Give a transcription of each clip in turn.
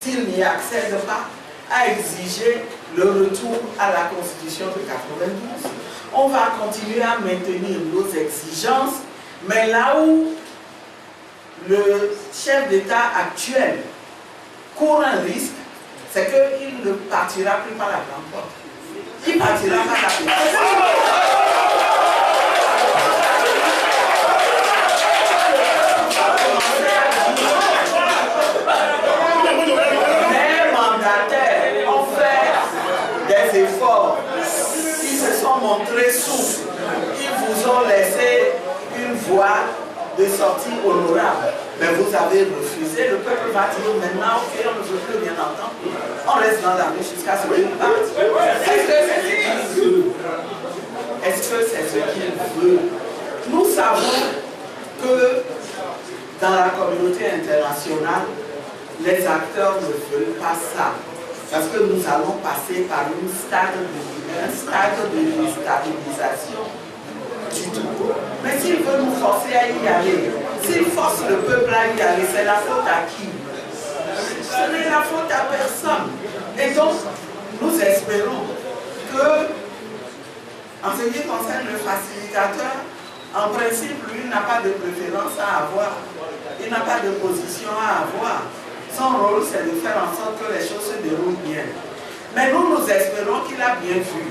s'il n'y accède pas, à exiger le retour à la Constitution de 92. On va continuer à maintenir nos exigences, mais là où le chef d'État actuel court un risque, c'est qu'il ne partira plus par la grande porte. Il partira par la petite porte. Efforts, ils se sont montrés souples, ils vous ont laissé une voie de sortie honorable, mais vous avez refusé. Le peuple va dire maintenant, ok, on ne veut plus rien entendre, on reste dans la rue jusqu'à ce qu'il parte. Est-ce que c'est ce qu'il veut? Est-ce que c'est ce qu'il veut? Nous savons que dans la communauté internationale, les acteurs ne veulent pas ça. Parce que nous allons passer par un stade de déstabilisation du tout. Mais s'il veut nous forcer à y aller, s'il force le peuple à y aller, c'est la faute à qui? Ce n'est la faute à personne. Et donc, nous espérons que, en ce qui concerne le facilitateur, en principe, lui n'a pas de préférence à avoir. Il n'a pas de position à avoir. Son rôle, c'est de faire en sorte que les choses se déroulent bien. Mais nous espérons qu'il a bien vu.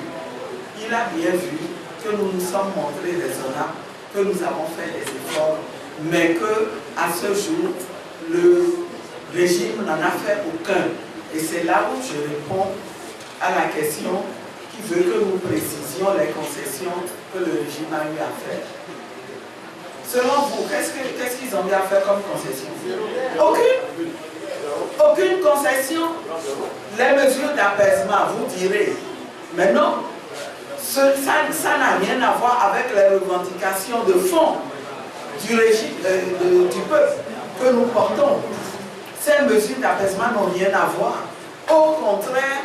Il a bien vu que nous nous sommes montrés raisonnables, que nous avons fait des efforts, mais qu'à ce jour, le régime n'en a fait aucun. Et c'est là où je réponds à la question qui veut que nous précisions les concessions que le régime a eu à faire. Selon vous, qu'est-ce qu'ils ont eu à faire comme concession? Aucune. Aucune concession. Les mesures d'apaisement, vous direz, mais non, ça n'a rien à voir avec les revendications de fond du régime, du peuple que nous portons. Ces mesures d'apaisement n'ont rien à voir. Au contraire,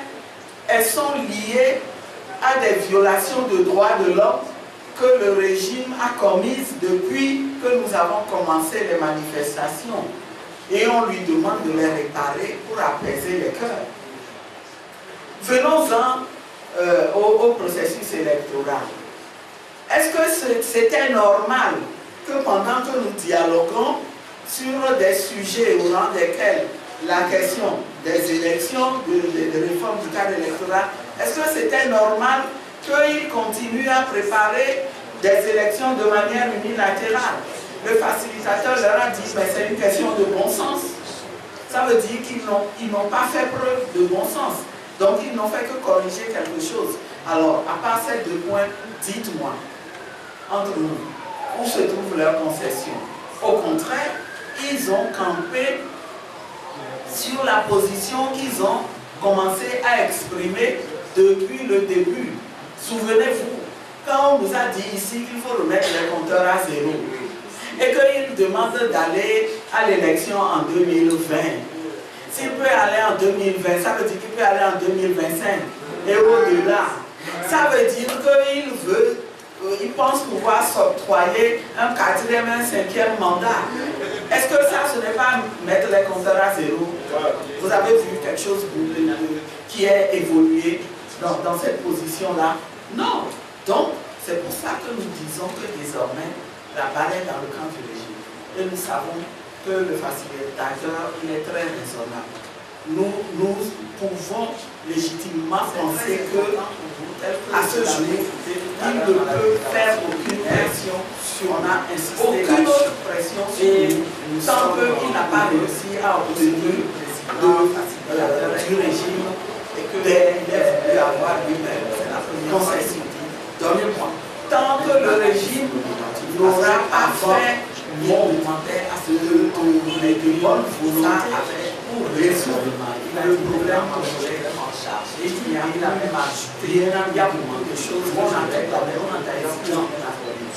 elles sont liées à des violations de droits de l'homme que le régime a commises depuis que nous avons commencé les manifestations. Et on lui demande de les réparer pour apaiser les cœurs. Venons-en au processus électoral. Est-ce que c'était normal que pendant que nous dialoguons sur des sujets au rang desquels la question des élections, de réforme du cadre électoral, est-ce que c'était normal qu'ils continuent à préparer des élections de manière unilatérale? Le facilitateur leur a dit, mais c'est une question de bon sens. Ça veut dire qu'ils n'ont pas fait preuve de bon sens. Donc ils n'ont fait que corriger quelque chose. Alors, à part ces deux points, dites-moi, entre nous, où se trouve leur concession? Au contraire, ils ont campé sur la position qu'ils ont commencé à exprimer depuis le début. Souvenez-vous, quand on nous a dit ici qu'il faut remettre les compteurs à zéro, et qu'il demande d'aller à l'élection en 2020. S'il peut aller en 2020, ça veut dire qu'il peut aller en 2025 et au-delà. Ça veut dire qu'il pense pouvoir s'octroyer un 4e, un 5e mandat. Est-ce que ça, ce n'est pas mettre les compteurs à zéro? Vous avez vu quelque chose qui est évolué dans cette position-là? Non. Donc, c'est pour ça que nous disons que désormais, la balle est dans le camp du régime. Et nous savons que le facilitateur, il est très raisonnable. Nous pouvons légitimement penser que, à ce jour, il ne peut faire aucune pression sur, on a insisté aucune pression sur nous, tant qu'il n'a pas réussi à obtenir du régime et qu'il voulu avoir lui-même la concession. Donnez-moi. Tant que le régime n'aura pas fait monter à ce que les bonnes volontés pour résoudre le problème que vous avez en charge. Et il a même ajouté, il y a beaucoup de choses qu'on a fait,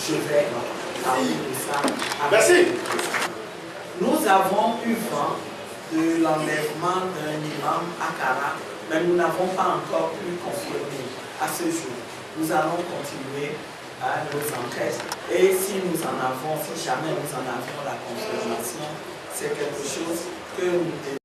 je vais parler de ça. Merci. Nous avons eu vent de l'enlèvement d'un imam à Kara, mais nous n'avons pas encore pu confirmer à ce jour. Nous allons continuer nos enquêtes et si nous en avons, si jamais nous en avons la confirmation, c'est quelque chose que nous